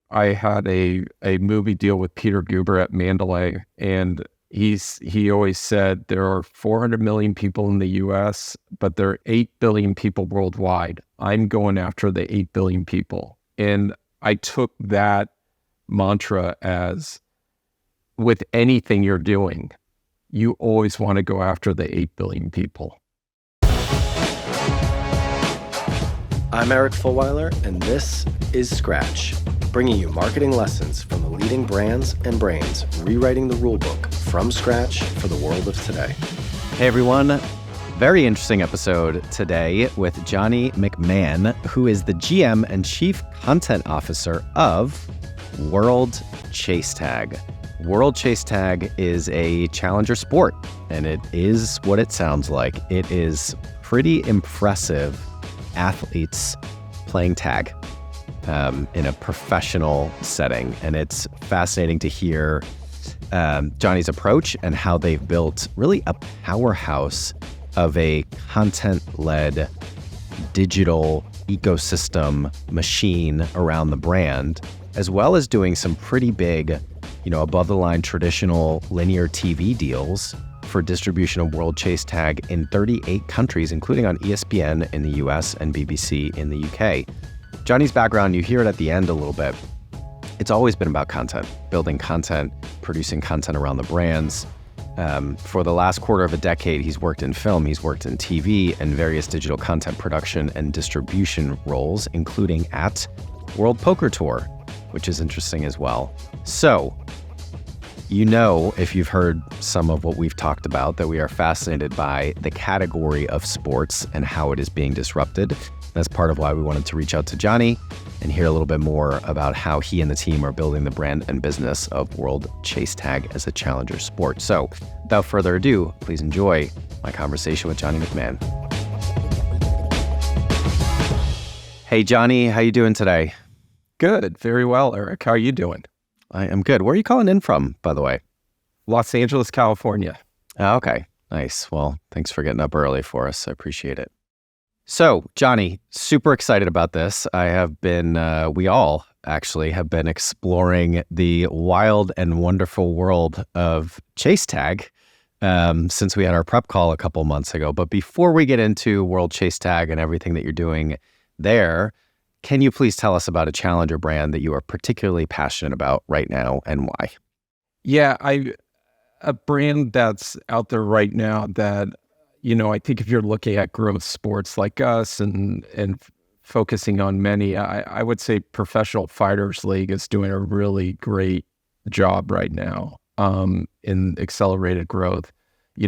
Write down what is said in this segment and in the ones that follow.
I had a movie deal with Peter Guber at Mandalay, and he always said there are 400 million people in the US, but there are 8 billion people worldwide. I'm going after the 8 billion people. And I took that mantra as with anything you're doing, you always want to go after the 8 billion people. I'm Eric Fulweiler, and this is Scratch, bringing you marketing lessons from the leading brands and brains rewriting the rulebook from scratch for the world of today. Hey everyone, very interesting episode today with Johnny McMahon, who is the GM and Chief Content Officer of WorldChaseTag. WorldChaseTag is a challenger sport, and it is what it sounds like. It is pretty impressive athletes playing tag in a professional setting. And it's fascinating to hear Johnny's approach and how they've built really a powerhouse of a content-led digital ecosystem machine around the brand, as well as doing some pretty big, above-the-line traditional linear TV deals for distribution of WorldChaseTag in 38 countries, including on ESPN in the US and BBC in the UK. Johnny's background, you hear it at the end a little bit. It's always been about content, building content, producing content around the brands. For the last quarter of a decade, he's worked in film, he's worked in TV, and various digital content production and distribution roles, including at World Poker Tour, which is interesting as well. So, if you've heard some of what we've talked about, that we are fascinated by the category of sports and how it is being disrupted. That's part of why we wanted to reach out to Johnny and hear a little bit more about how he and the team are building the brand and business of WorldChaseTag as a challenger sport. So, without further ado, please enjoy my conversation with Johnny McMahon. Hey, Johnny, how you doing today? Good. Very well, Eric. How are you doing? I am good. Where are you calling in from, by the way? Los Angeles, California. Oh, okay. Nice. Well, thanks for getting up early for us. I appreciate it. So, Johnny, super excited about this. I have been, we all actually have been exploring the wild and wonderful world of ChaseTag since we had our prep call a couple months ago. But before we get into WorldChaseTag and everything that you're doing there, can you please tell us about a challenger brand that you are particularly passionate about right now and why? Yeah, a brand that's out there right now that, I think if you're looking at growth sports like us and focusing on many, I would say Professional Fighters League is doing a really great job right now in accelerated growth.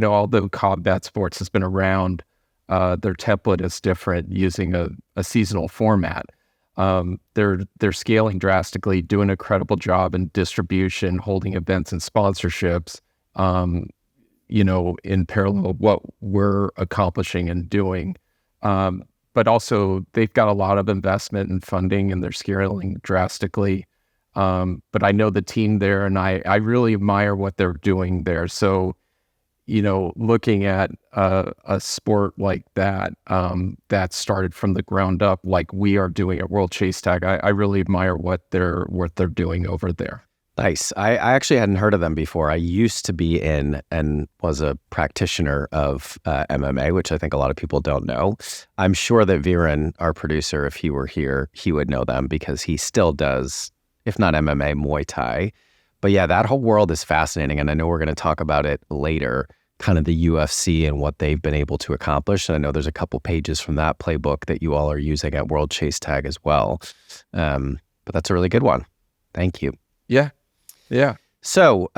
Although combat sports has been around, their template is different using a seasonal format. They're scaling drastically, doing a credible job in distribution, holding events and sponsorships, in parallel of what we're accomplishing and doing. But also they've got a lot of investment and funding and they're scaling drastically. But I know the team there and I really admire what they're doing there. So, looking at a sport like that, that started from the ground up, like we are doing at WorldChaseTag, I really admire what they're doing over there. Nice. I actually hadn't heard of them before. I used to be in and was a practitioner of MMA, which I think a lot of people don't know. I'm sure that Viren, our producer, if he were here, he would know them because he still does, if not MMA, Muay Thai. But yeah, that whole world is fascinating. And I know we're going to talk about it later, kind of the UFC and what they've been able to accomplish. And I know there's a couple pages from that playbook that you all are using at WorldChaseTag as well. But that's a really good one. Thank you. Yeah. Yeah. So,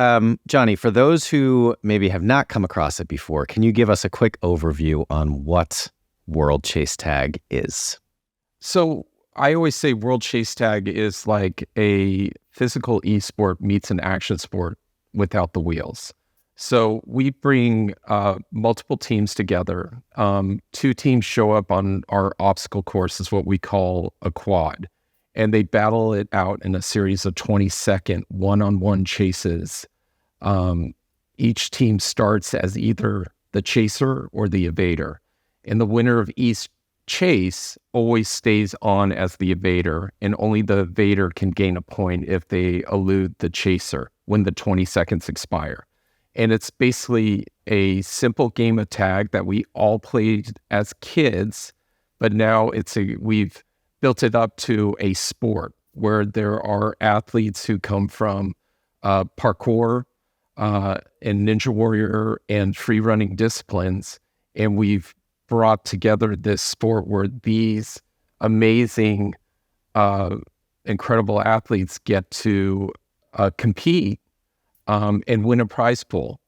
Johnny, for those who maybe have not come across it before, can you give us a quick overview on what WorldChaseTag is? So I always say WorldChaseTag is like a physical esport meets an action sport without the wheels. So we bring multiple teams together. 2 teams show up on our obstacle course, is what we call a quad. And they battle it out in a series of 20-second one-on-one chases. Each team starts as either the chaser or the evader. And the winner of each chase always stays on as the evader, and only the evader can gain a point if they elude the chaser when the 20 seconds expire. And it's basically a simple game of tag that we all played as kids, but now we've built it up to a sport where there are athletes who come from parkour and Ninja Warrior and free running disciplines, and we've brought together this sport where these amazing, incredible athletes get to compete and win a prize pool.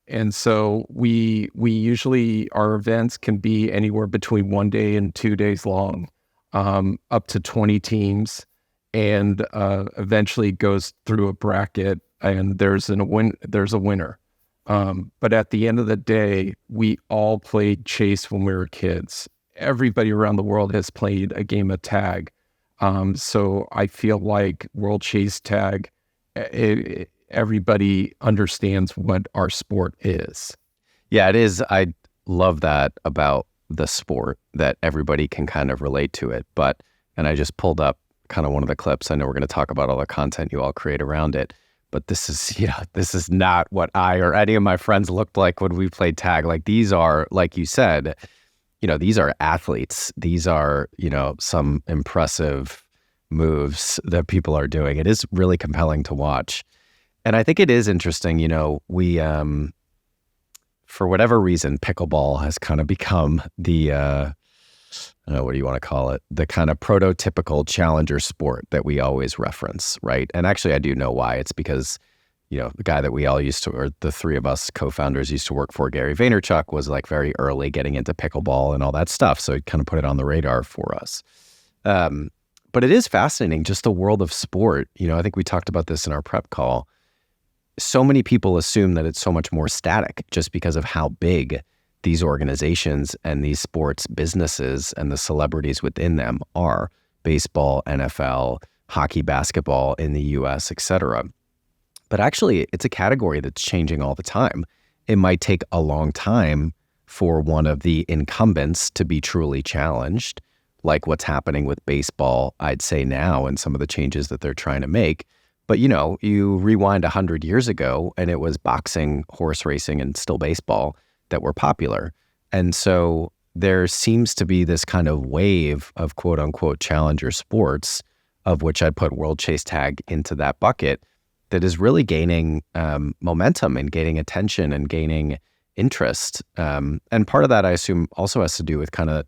And so we usually, our events can be anywhere between 1 day and 2 days long, up to 20 teams, and eventually goes through a bracket, and there's a winner. But at the end of the day, we all played chase when we were kids. Everybody around the world has played a game of tag. So I feel like World Chase Tag, everybody understands what our sport is. Yeah, it is. I love that about the sport, that everybody can kind of relate to it. And I just pulled up kind of one of the clips. I know we're going to talk about all the content you all create around it, but this is not what I or any of my friends looked like when we played tag. Like, these are, like you said, these are athletes. These are, some impressive moves that people are doing. It is really compelling to watch. And I think it is interesting, we, for whatever reason, pickleball has kind of become the, I don't know, what do you want to call it? The kind of prototypical challenger sport that we always reference, right? And actually, I do know why. It's because, the guy that we all or the three of us co-founders used to work for, Gary Vaynerchuk, was like very early getting into pickleball and all that stuff. So he kind of put it on the radar for us. But it is fascinating, just the world of sport. I think we talked about this in our prep call. So many people assume that it's so much more static just because of how big these organizations and these sports businesses and the celebrities within them are: baseball, NFL, hockey, basketball in the US, etc. But actually, it's a category that's changing all the time. It might take a long time for one of the incumbents to be truly challenged, like what's happening with baseball, I'd say now, and some of the changes that they're trying to make. But, you rewind 100 years ago, and it was boxing, horse racing, and still baseball that were popular. And so there seems to be this kind of wave of quote unquote challenger sports, of which I put World Chase Tag into that bucket, that is really gaining momentum and gaining attention and gaining interest. And part of that, I assume, also has to do with kind of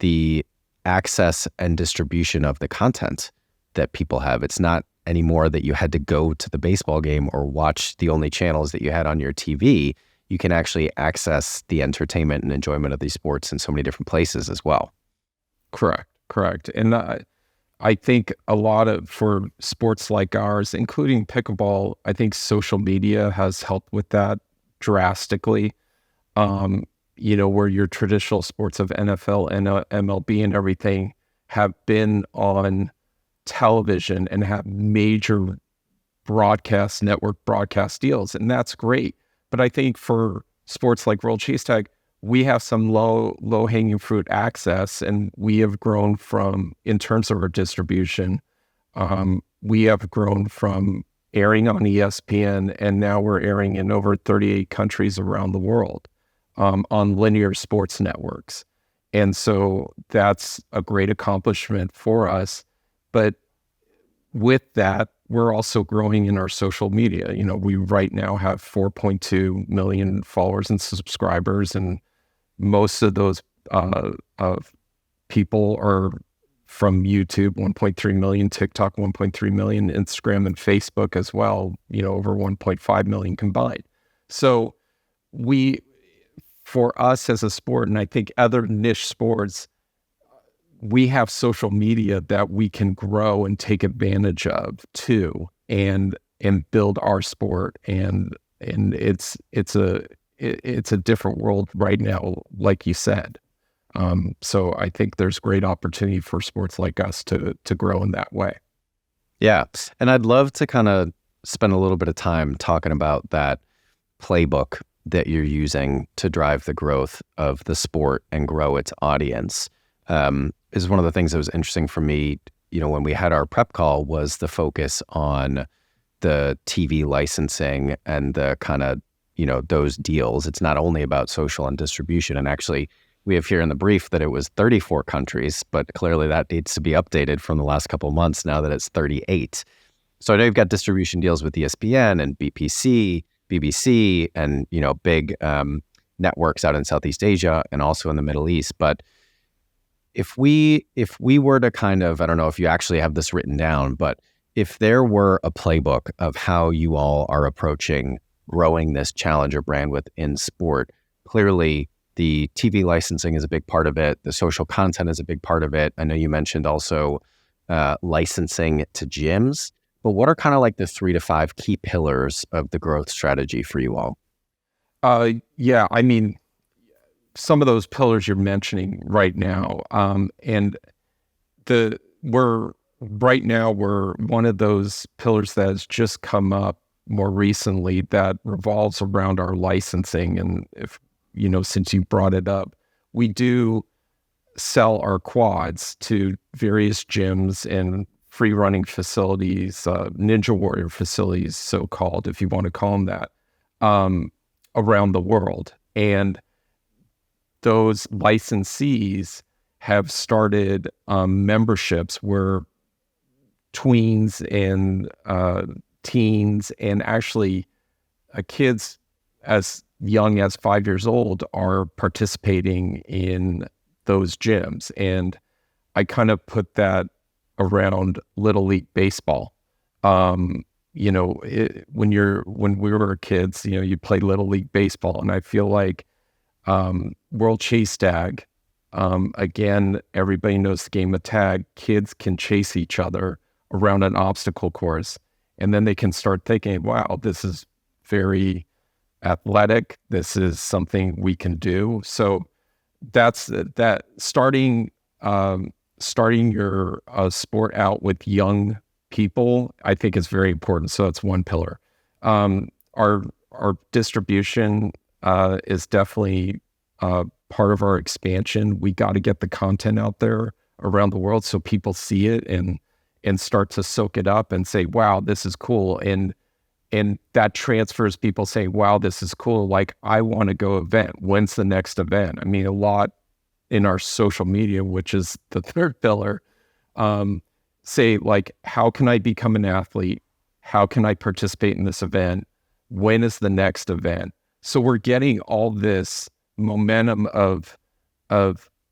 the access and distribution of the content that people have. It's not anymore that you had to go to the baseball game or watch the only channels that you had on your TV. You can actually access the entertainment and enjoyment of these sports in so many different places as well. Correct. And I think for sports like ours, including pickleball, I think social media has helped with that drastically. Where your traditional sports of NFL and MLB and everything have been on television and have major network broadcast deals, and that's great. But I think for sports like World Chase Tag, we have some low hanging fruit access, and we have grown in terms of our distribution, we have grown from airing on ESPN, and now we're airing in over 38 countries around the world on linear sports networks. And so that's a great accomplishment for us. But with that, we're also growing in our social media. We right now have 4.2 million followers and subscribers, and most of those people are from YouTube, 1.3 million, TikTok, 1.3 million, Instagram and Facebook as well, over 1.5 million combined. So for us as a sport, and I think other niche sports, we have social media that we can grow and take advantage of too, and build our sport. And it's a different world right now, like you said. So I think there's great opportunity for sports like us to grow in that way. Yeah. And I'd love to kind of spend a little bit of time talking about that playbook that you're using to drive the growth of the sport and grow its audience. is one of the things that was interesting for me, when we had our prep call, was the focus on the TV licensing and the kind of, those deals. It's not only about social and distribution. And actually, we have here in the brief that it was 34 countries, but clearly that needs to be updated from the last couple of months now that it's 38. So I know you've got distribution deals with ESPN and BPC, BBC, and, big networks out in Southeast Asia and also in the Middle East. But if we were to kind of, I don't know if you actually have this written down, but if there were a playbook of how you all are approaching growing this challenger brand within sport, clearly the TV licensing is a big part of it. The social content is a big part of it. I know you mentioned also licensing to gyms, but what are kind of like the 3 to 5 key pillars of the growth strategy for you all? Yeah, I mean, some of those pillars you're mentioning right now, and we're one of those pillars that has just come up more recently that revolves around our licensing. And if since you brought it up, we do sell our quads to various gyms and free running facilities, Ninja Warrior facilities, so-called, if you want to call them that, around the world. And those licensees have started memberships where tweens and teens and actually kids as young as 5 years old are participating in those gyms. And I kind of put that around Little League Baseball. When we were kids, you play Little League Baseball, and I feel like World Chase Tag, again, everybody knows the game of tag. Kids can chase each other around an obstacle course, and then they can start thinking, wow, this is very athletic. This is something we can do. So that's that. Starting your sport out with young people, I think, is very important. So that's one pillar. Our distribution is definitely part of our expansion. We got to get the content out there around the world so people see it and start to soak it up and say, wow, this is cool. And that transfers people saying, wow, this is cool. Like, I want to go event. When's the next event? I mean, a lot in our social media, which is the third pillar, say like, how can I become an athlete? How can I participate in this event? When is the next event? So we're getting all this momentum of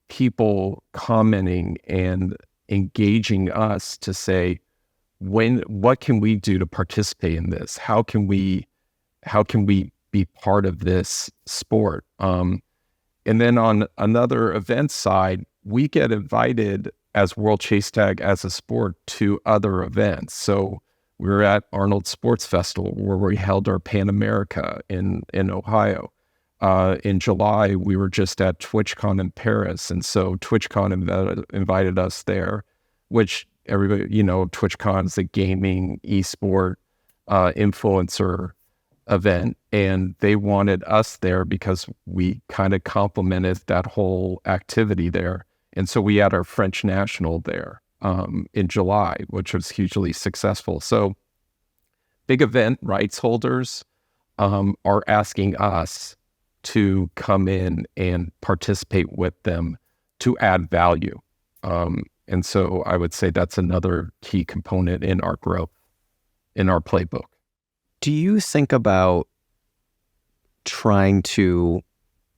people commenting and engaging us to say, what can we do to participate in this? How can we be part of this sport? And then on another event side, we get invited as World Chase Tag as a sport to other events. So we were at Arnold Sports Festival where we held our Pan America in Ohio. In July, we were just at TwitchCon in Paris. And so TwitchCon invited us there, which everybody, TwitchCon is a gaming esport influencer event. And they wanted us there because we kind of complemented that whole activity there. And so we had our French National there in July, which was hugely successful. So big event rights holders are asking us to come in and participate with them to add value. And so I would say that's another key component in our growth, in our playbook. Do you think about trying to,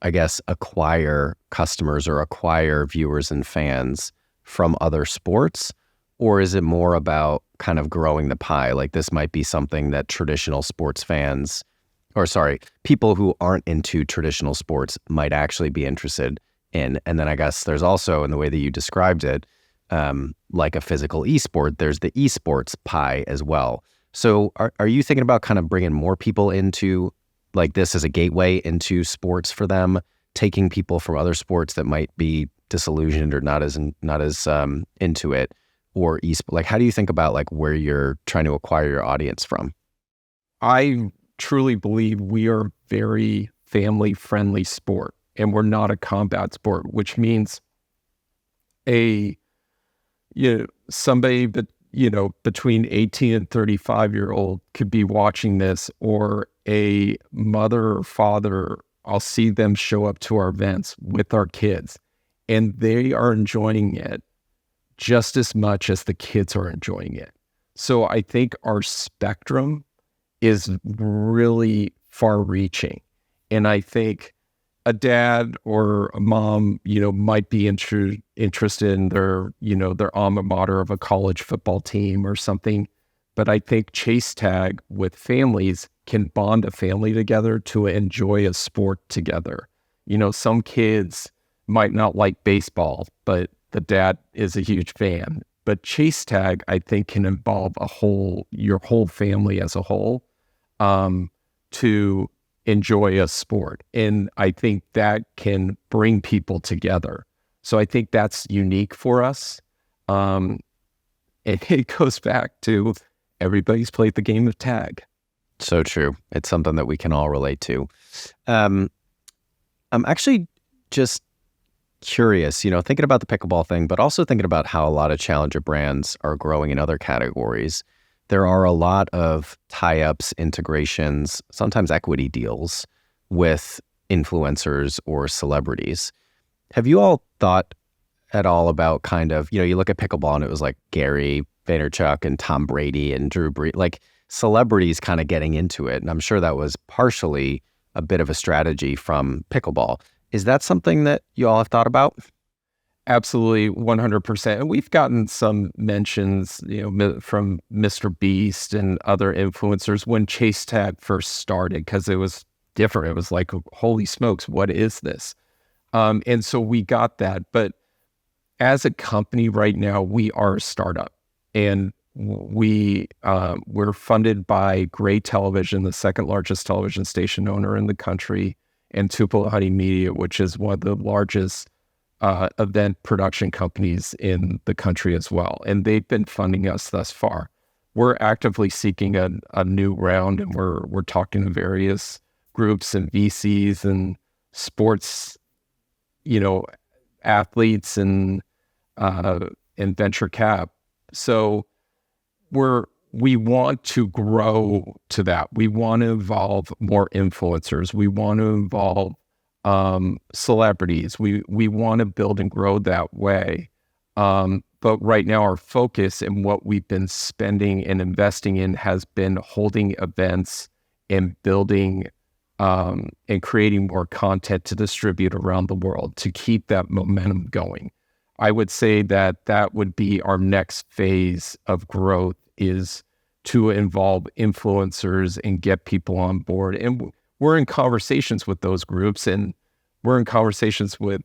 I guess, acquire customers or acquire viewers and fans from other sports? Or is it more about kind of growing the pie? Like, this might be something that traditional sports fans, people who aren't into traditional sports might actually be interested in. And then I guess there's also, in the way that you described it, like a physical esport, there's the esports pie as well. So are you thinking about kind of bringing more people into like this as a gateway into sports for them, taking people from other sports that might be disillusioned or not as into it, or like, how do you think about like where you're trying to acquire your audience from? I truly believe we are very family friendly sport, and we're not a combat sport, which means somebody, but between 18 and 35-year-old could be watching this, or a mother or father. I'll see them show up to our events with our kids, and they are enjoying it just as much as the kids are enjoying it. So I think our spectrum is really far-reaching, and I think a dad or a mom, might be interested in their alma mater of a college football team or something. But I think Chase Tag with families can bond a family together to enjoy a sport together. Some kids might not like baseball, but the dad is a huge fan. But Chase Tag, I think, can involve your whole family as a whole to enjoy a sport. And I think that can bring people together. So I think that's unique for us. And it goes back to everybody's played the game of tag. So true. It's something that we can all relate to. I'm actually just curious, thinking about the pickleball thing, but also thinking about how a lot of challenger brands are growing in other categories. There are a lot of tie-ups, integrations, sometimes equity deals with influencers or celebrities. Have you all thought at all about kind of, you look at pickleball and it was like Gary Vaynerchuk and Tom Brady and Drew Brees, like celebrities kind of getting into it. And I'm sure that was partially a bit of a strategy from pickleball. Is that something that you all have thought about? Absolutely, 100%. And we've gotten some mentions, from Mr. Beast and other influencers when Chase Tag first started, because it was different. It was like, holy smokes, what is this? And so we got that. But as a company right now, we are a startup, and we're funded by Gray Television, the second largest television station owner in the country, and Tupelo Honey Media, which is one of the largest event production companies in the country as well. And they've been funding us thus far. We're actively seeking a new round, and we're talking to various groups and VCs and sports, athletes and venture cap. So we want to grow to that. We want to involve more influencers. We want to involve celebrities. We want to build and grow that way. But right now our focus and what we've been spending and investing in has been holding events and building and creating more content to distribute around the world to keep that momentum going. I would say that would be our next phase of growth, is to involve influencers and get people on board. And we're in conversations with those groups, and we're in conversations with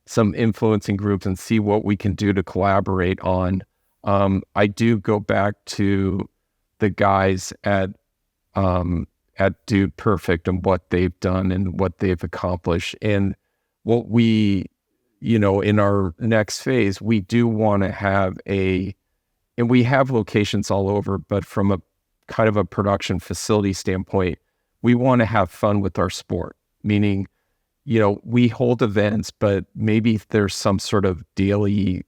some influencing groups and see what we can do to collaborate on. I do go back to the guys at Dude Perfect and what they've done and what they've accomplished. And what we, in our next phase, we do want to have and we have locations all over, but from a kind of a production facility standpoint, we want to have fun with our sport, meaning, we hold events, but maybe there's some sort of daily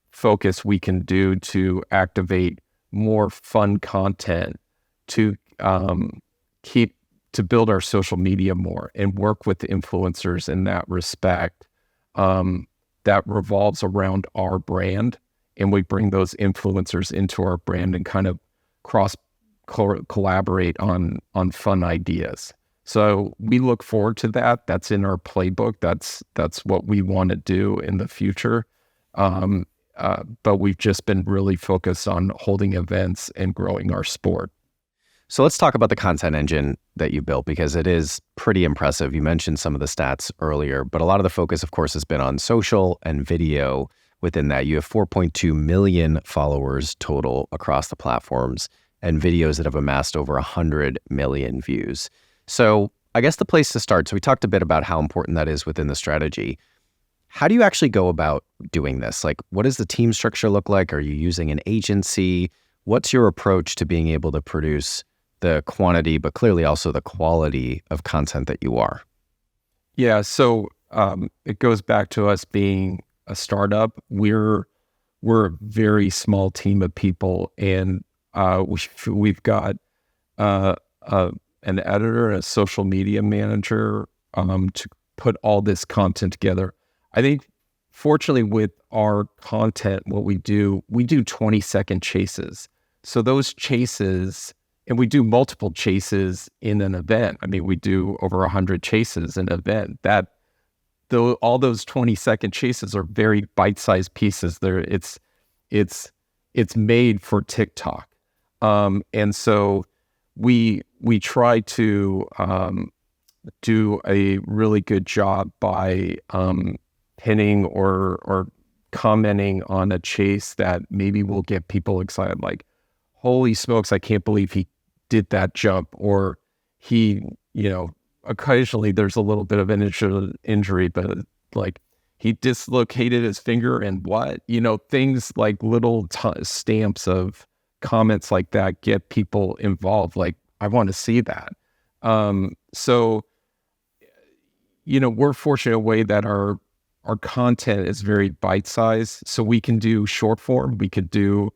focus we can do to activate more fun content to build our social media more and work with the influencers in that respect, that revolves around our brand. And we bring those influencers into our brand and kind of collaborate on fun ideas. So we look forward to that. That's in our playbook. That's what we want to do in the future. But we've just been really focused on holding events and growing our sport. So let's talk about the content engine that you built, because it is pretty impressive. You mentioned some of the stats earlier, but a lot of the focus, of course, has been on social and video. Within that, you have 4.2 million followers total across the platforms, and videos that have amassed over 100 million views. So I guess the place to start, so we talked a bit about how important that is within the strategy. How do you actually go about doing this? Like, what does the team structure look like? Are you using an agency? What's your approach to being able to produce the quantity, but clearly also the quality of content that you are? Yeah, so it goes back to us being a startup. We're a very small team of people, and we've got an editor, a social media manager to put all this content together. I think, fortunately, with our content, what we do 20-second chases. So those chases, and we do multiple chases in an event. I mean, we do over 100 chases in an event. Though all those 20-second chases are very bite-sized pieces. It's made for TikTok, and so we try to do a really good job by pinning or commenting on a chase that maybe will get people excited, like, holy smokes, I can't believe he did that jump, or he, occasionally there's a little bit of an injury, but like, he dislocated his finger and what, things like little stamps of comments like that get people involved. Like, I want to see that. So, we're fortunate in a way that our content is very bite-sized. So we can do short form, we could do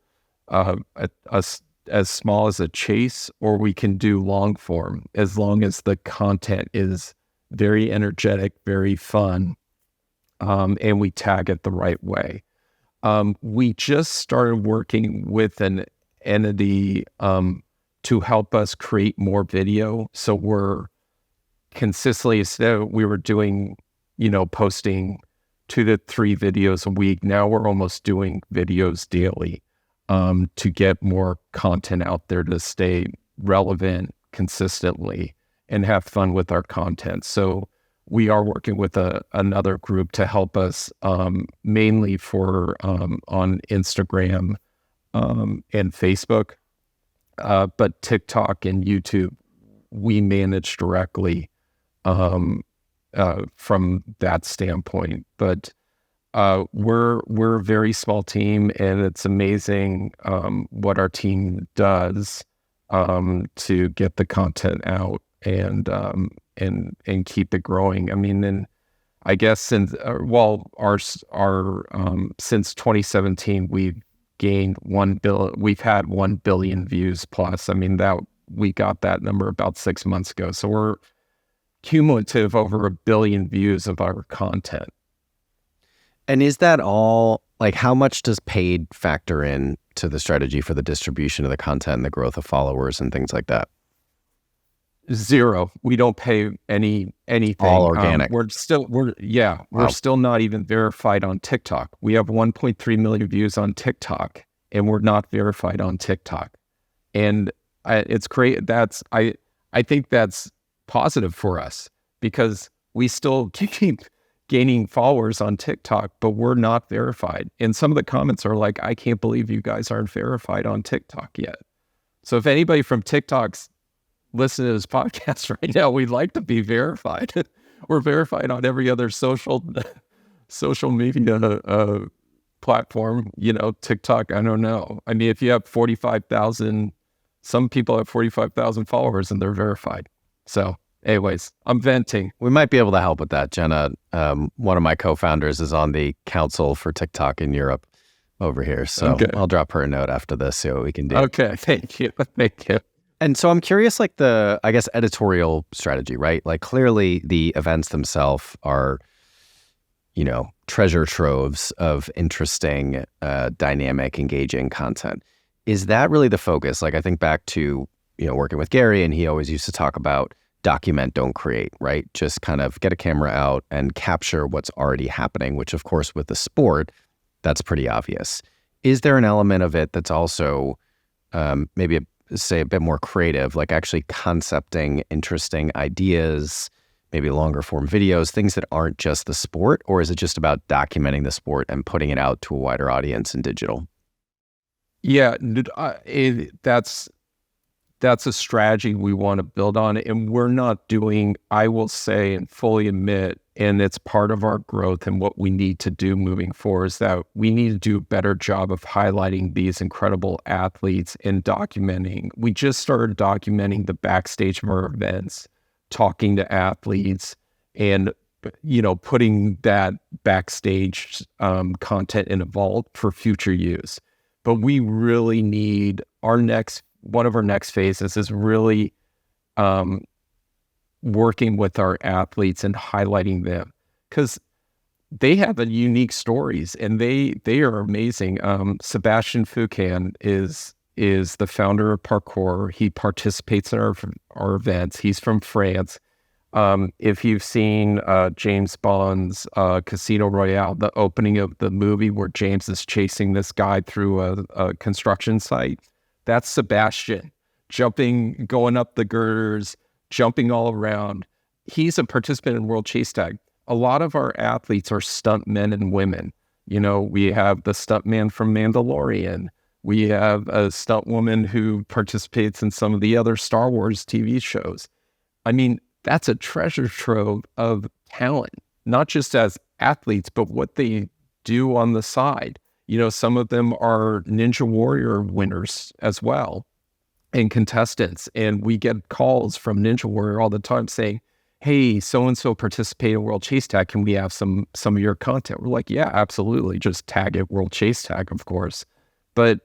as small as a chase, or we can do long form, as long as the content is very energetic, very fun, and we tag it the right way. We just started working with an entity to help us create more video. So we're consistently, instead we were doing, posting 2 to 3 videos a week. Now we're almost doing videos daily to get more content out there, to stay relevant consistently and have fun with our content. So we are working with another group to help us mainly for on Instagram and Facebook, but TikTok and YouTube we manage directly from that standpoint. But we're a very small team, and it's amazing what our team does to get the content out and keep it growing. I mean, and I guess since since 2017 we've gained 1 billion. We've had 1 billion views plus. I mean, that we got that number about 6 months ago. So we're cumulative over 1 billion views of our content. And is that all, like, how much does paid factor in to the strategy for the distribution of the content and the growth of followers and things like that? 0. We don't pay anything. All organic. We're still not even verified on TikTok. We have 1.3 million views on TikTok, and we're not verified on TikTok. And it's great. I think that's positive for us, because we still keep gaining followers on TikTok, but we're not verified. And some of the comments are like, I can't believe you guys aren't verified on TikTok yet. So if anybody from TikTok's listening to this podcast right now, we'd like to be verified. We're verified on every other social media platform. TikTok, I don't know. I mean, if you have 45,000, some people have 45,000 followers and they're verified. So anyways, I'm venting. We might be able to help with that. Jenna, one of my co-founders, is on the council for TikTok in Europe over here. So okay. I'll drop her a note after this, see what we can do. Okay, thank you. Thank you. And so I'm curious, like, the, I guess, editorial strategy, right? Like, clearly the events themselves are, treasure troves of interesting, dynamic, engaging content. Is that really the focus? Like, I think back to, working with Gary, and he always used to talk about document, don't create, right? Just kind of get a camera out and capture what's already happening, which, of course, with the sport, that's pretty obvious. Is there an element of it that's also maybe a bit more creative, like actually concepting interesting ideas, maybe longer form videos, things that aren't just the sport? Or is it just about documenting the sport and putting it out to a wider audience in digital? Yeah, that's a strategy we want to build on. And we're not doing, I will say and fully admit, and it's part of our growth and what we need to do moving forward, is that we need to do a better job of highlighting these incredible athletes and documenting. We just started documenting the backstage of our events, talking to athletes and putting that backstage content in a vault for future use. But we really need one of our next phases is really working with our athletes and highlighting them, because they have a unique stories and they are amazing. Sebastian Foucan is the founder of Parkour. He participates in our events. He's from France. If you've seen James Bond's Casino Royale, the opening of the movie where James is chasing this guy through a construction site, that's Sebastian going up the girders, jumping all around. He's a participant in World Chase Tag. A lot of our athletes are stunt men and women. We have the stunt man from Mandalorian. We have a stunt woman who participates in some of the other Star Wars TV shows. I mean, that's a treasure trove of talent, not just as athletes, but what they do on the side. Some of them are Ninja Warrior winners as well and contestants. And we get calls from Ninja Warrior all the time saying, hey, so-and-so participate in World Chase Tag. Can we have some of your content? We're like, yeah, absolutely. Just tag it World Chase Tag, of course. But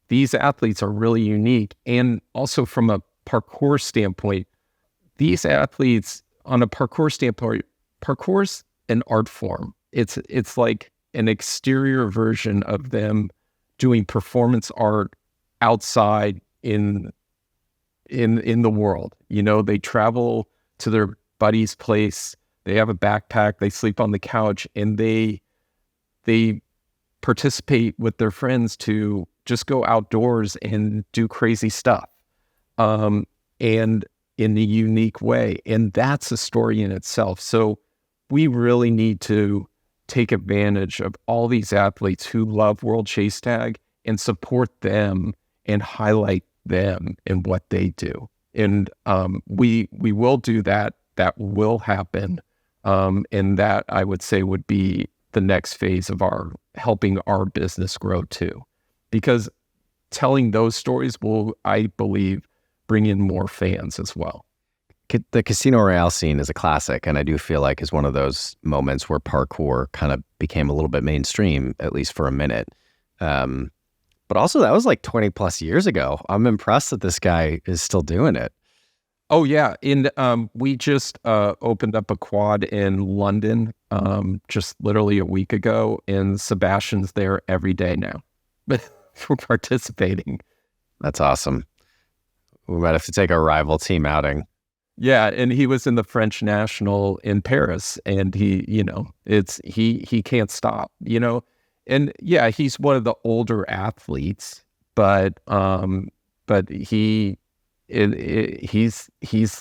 these athletes are really unique. And also from a parkour standpoint, these athletes on a parkour standpoint, parkour's an art form. It's like an exterior version of them doing performance art outside in the world. They travel to their buddy's place. They have a backpack. They sleep on the couch, and they participate with their friends to just go outdoors and do crazy stuff, and in a unique way. And that's a story in itself. So we really need to take advantage of all these athletes who love World Chase Tag and support them and highlight them and what they do. And we will do that. That will happen. And that, I would say, would be the next phase of helping our business grow too. Because telling those stories will, I believe, bring in more fans as well. The Casino Royale scene is a classic, and I do feel like is one of those moments where parkour kind of became a little bit mainstream, at least for a minute. But also, that was like 20 plus years ago. I'm impressed that this guy is still doing it. Oh, yeah. And we just opened up a quad in London just literally a week ago, and Sebastian's there every day now for participating. That's awesome. We might have to take our rival team outing. Yeah, and he was in the French National in Paris, and he can't stop, and yeah, he's one of the older athletes, but he's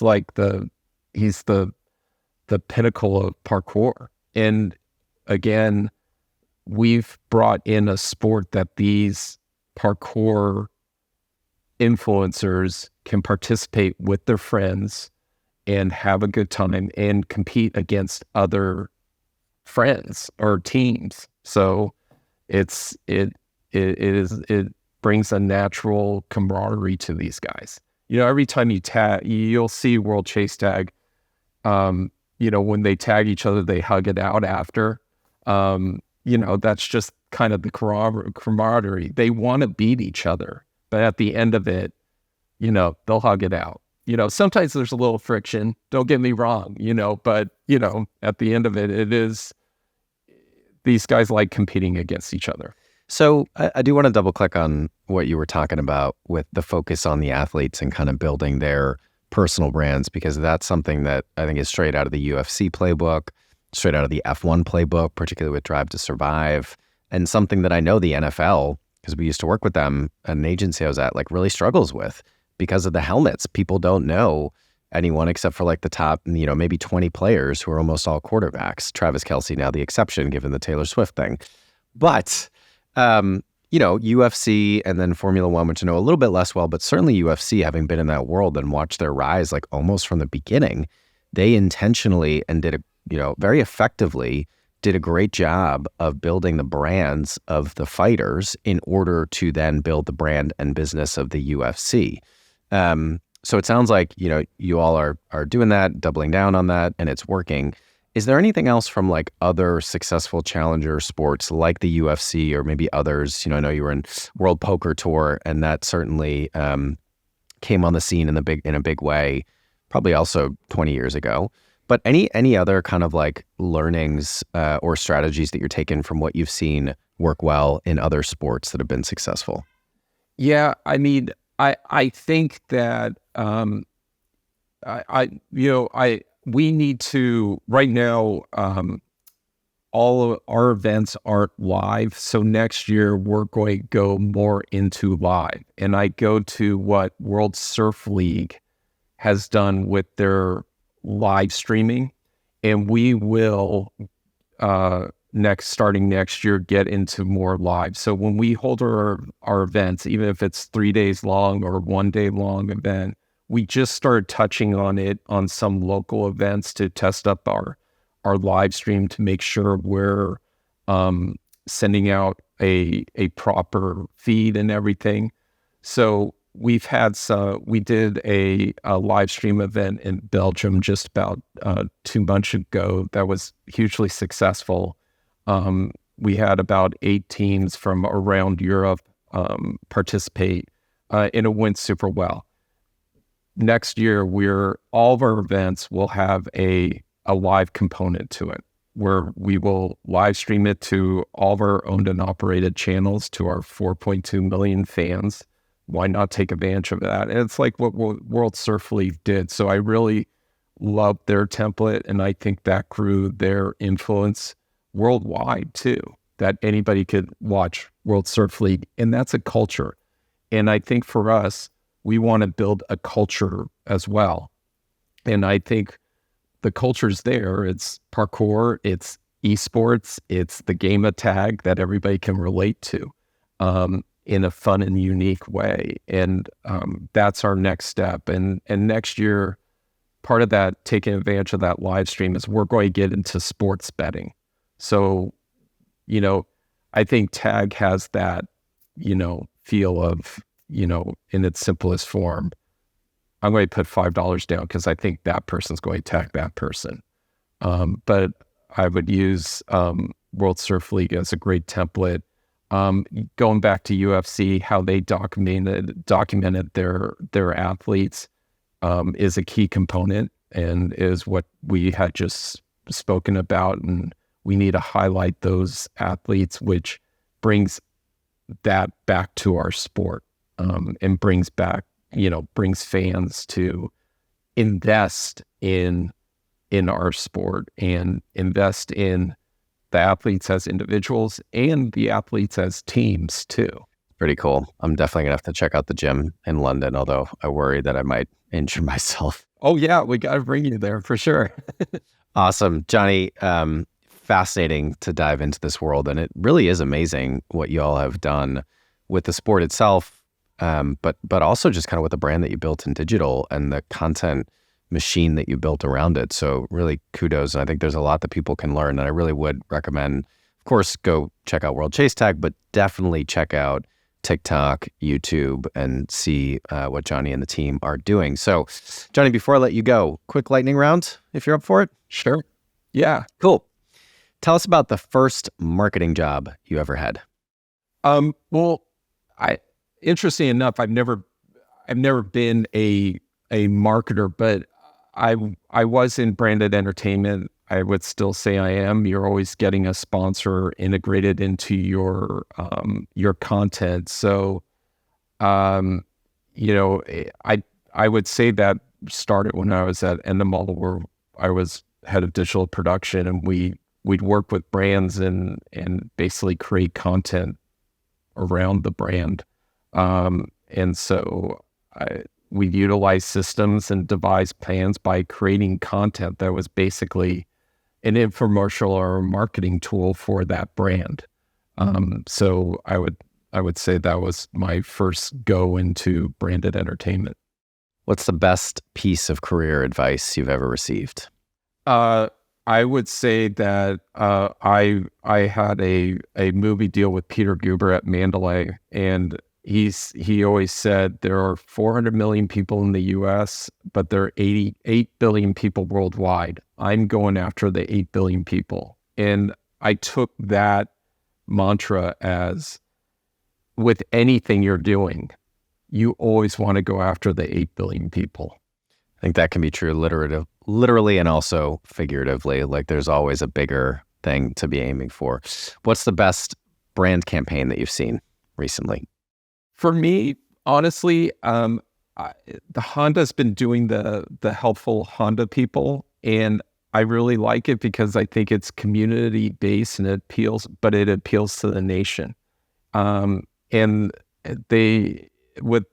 like the pinnacle of parkour. And again, we've brought in a sport that these parkour influencers can participate with their friends and have a good time and compete against other friends or teams. So it brings a natural camaraderie to these guys. Every time you tag, you'll see World Chase Tag. When they tag each other, they hug it out after. That's just kind of the camaraderie. They want to beat each other, but at the end of it, they'll hug it out. Sometimes there's a little friction, don't get me wrong, but, at the end of it, it is, these guys like competing against each other. So I do want to double click on what you were talking about with the focus on the athletes and kind of building their personal brands, because that's something that I think is straight out of the UFC playbook, straight out of the F1 playbook, particularly with Drive to Survive, and something that I know the NFL, because we used to work with them, an agency I was at, like really struggles with. Because of the helmets, people don't know anyone except for like the top, maybe 20 players who are almost all quarterbacks. Travis Kelce now the exception, given the Taylor Swift thing. But, UFC and then Formula One, which I know a little bit less well, but certainly UFC, having been in that world and watched their rise like almost from the beginning, they intentionally and very effectively did a great job of building the brands of the fighters in order to then build the brand and business of the UFC. So it sounds like, you all are doing that, doubling down on that, and it's working. Is there anything else from like other successful challenger sports like the UFC or maybe others? I know you were in World Poker Tour, and that certainly came on the scene in a big way, probably also 20 years ago. But any other kind of like learnings or strategies that you're taking from what you've seen work well in other sports that have been successful? Yeah, I mean, I think that we need to right now. All of our events aren't live, so next year we're going to go more into live, and I go to what World Surf League has done with their live streaming, and we will starting next year get into more live. So when we hold our events, even if it's 3 days long or 1 day long event, we just started touching on it on some local events to test up our live stream to make sure we're sending out a proper feed and everything. So we did a live stream event in Belgium just about 2 months ago that was hugely successful. We had about 8 teams from around Europe participate, and it went super well. Next year, all of our events will have a live component to it, where we will live stream it to all of our owned and operated channels to our 4.2 million fans. Why not take advantage of that? And it's like what World Surf League did. So I really love their template, and I think that grew their influence worldwide too, that anybody could watch World Surf League, and that's a culture. And I think for us, we want to build a culture as well. And I think the culture's there. It's parkour, it's esports, it's the game of tag that everybody can relate to in a fun and unique way. And that's our next step. And next year, part of that, taking advantage of that live stream, is we're going to get into sports betting. So, I think tag has that, feel of, in its simplest form. I'm going to put $5 down because I think that person's going to tag that person. But I would use World Surf League as a great template. Going back to UFC, how they documented their athletes is a key component and is what we had just spoken about. And we need to highlight those athletes, which brings that back to our sport and brings fans to invest in our sport and invest in the athletes as individuals and the athletes as teams too. Pretty cool. I'm definitely gonna have to check out the gym in London, although I worry that I might injure myself. Oh yeah, we got to bring you there for sure. Awesome, Johnny. Fascinating to dive into this world, and it really is amazing what you all have done with the sport itself, but also just kind of with the brand that you built in digital and the content machine that you built around it. So really kudos. And I think there's a lot that people can learn. And I really would recommend, of course, go check out World Chase Tag, but definitely check out TikTok, YouTube, and see what Johnny and the team are doing. So Johnny, before I let you go, quick lightning round, if you're up for it. Sure. Yeah. Cool. Tell us about the first marketing job you ever had. Well, interesting enough, I've never been a marketer, but I was in branded entertainment. I would still say I am. You're always getting a sponsor integrated into your content. So, I would say that started when I was at Endemol, where I was head of digital production, and we'd work with brands and basically create content around the brand. And so we'd utilize systems and devise plans by creating content that was basically an infomercial or a marketing tool for that brand. So I would say that was my first go into branded entertainment. What's the best piece of career advice you've ever received? I would say that I had a movie deal with Peter Guber at Mandalay, and he always said there are 400 million people in the US, but there are 88 billion people worldwide. I'm going after the 8 billion people. And I took that mantra as, with anything you're doing, you always want to go after the 8 billion people. I think that can be true literally and also figuratively. Like there's always a bigger thing to be aiming for. What's the best brand campaign that you've seen recently? For me, honestly, the Honda's been doing the helpful Honda people, and I really like it because I think it's community based and it appeals to the nation. And they, with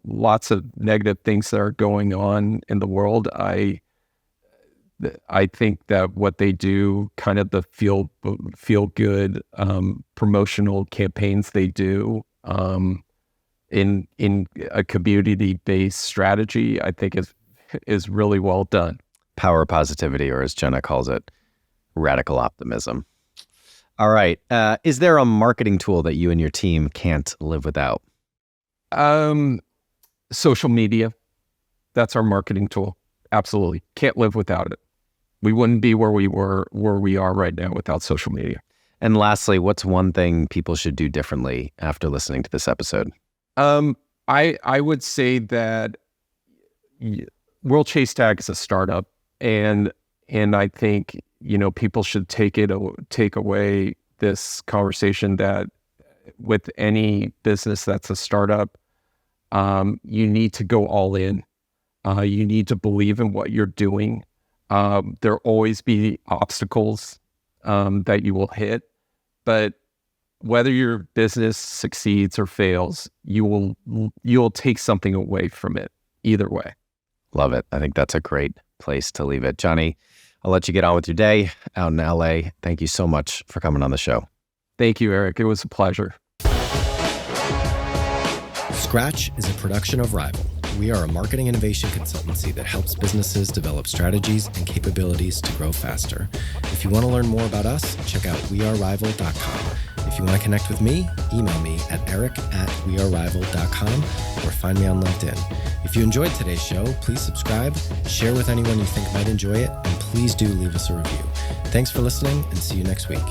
lots of negative things that are going on in the world, I think that what they do, kind of the feel good promotional campaigns they do in a community based strategy, I think is really well done. Power positivity, or as Jenna calls it, radical optimism. All right. Is there a marketing tool that you and your team can't live without? Social media. That's our marketing tool. Absolutely. Can't live without it. We wouldn't be where we are right now without social media. And lastly, what's one thing people should do differently after listening to this episode? I would say that WorldChaseTag is a startup, and I think people should take away this conversation that with any business that's a startup, you need to go all in. You need to believe in what you're doing. There'll always be obstacles that you will hit, but whether your business succeeds or fails, you'll take something away from it either way. Love it. I think that's a great place to leave it. Johnny, I'll let you get on with your day out in LA. Thank you so much for coming on the show. Thank you, Eric. It was a pleasure. Scratch is a production of Rival. We are a marketing innovation consultancy that helps businesses develop strategies and capabilities to grow faster. If you want to learn more about us, check out wearerival.com. If you want to connect with me, email me at eric@wearerival.com or find me on LinkedIn. If you enjoyed today's show, please subscribe, share with anyone you think might enjoy it, and please do leave us a review. Thanks for listening, and see you next week.